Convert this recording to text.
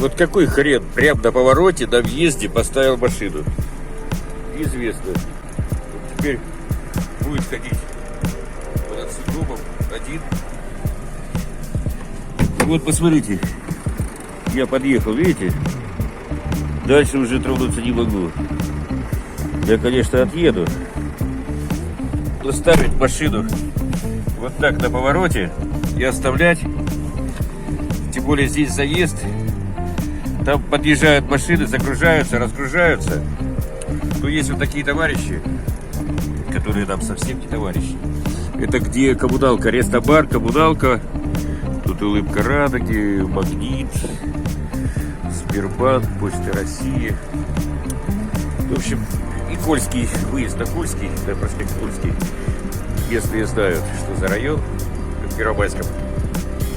Вот какой хрен прям на повороте, на въезде поставил машину. Неизвестно. Вот теперь будет ходить под домом один. И вот посмотрите, я подъехал, видите? Дальше уже тронуться не могу. Я, конечно, отъеду. Но ставить машину вот так на повороте и оставлять, тем более здесь заезд, там подъезжают машины, загружаются, разгружаются. Но есть вот такие товарищи, которые нам совсем не товарищи. Это где коммуналка, Рестобар, коммуналка. Тут Улыбка Радуги, Магнит, Сбербанк, Почта России. В общем, и Кольский, выезд на Кольский, на проспект Кольский. Если знают, что за район, в Первомайском.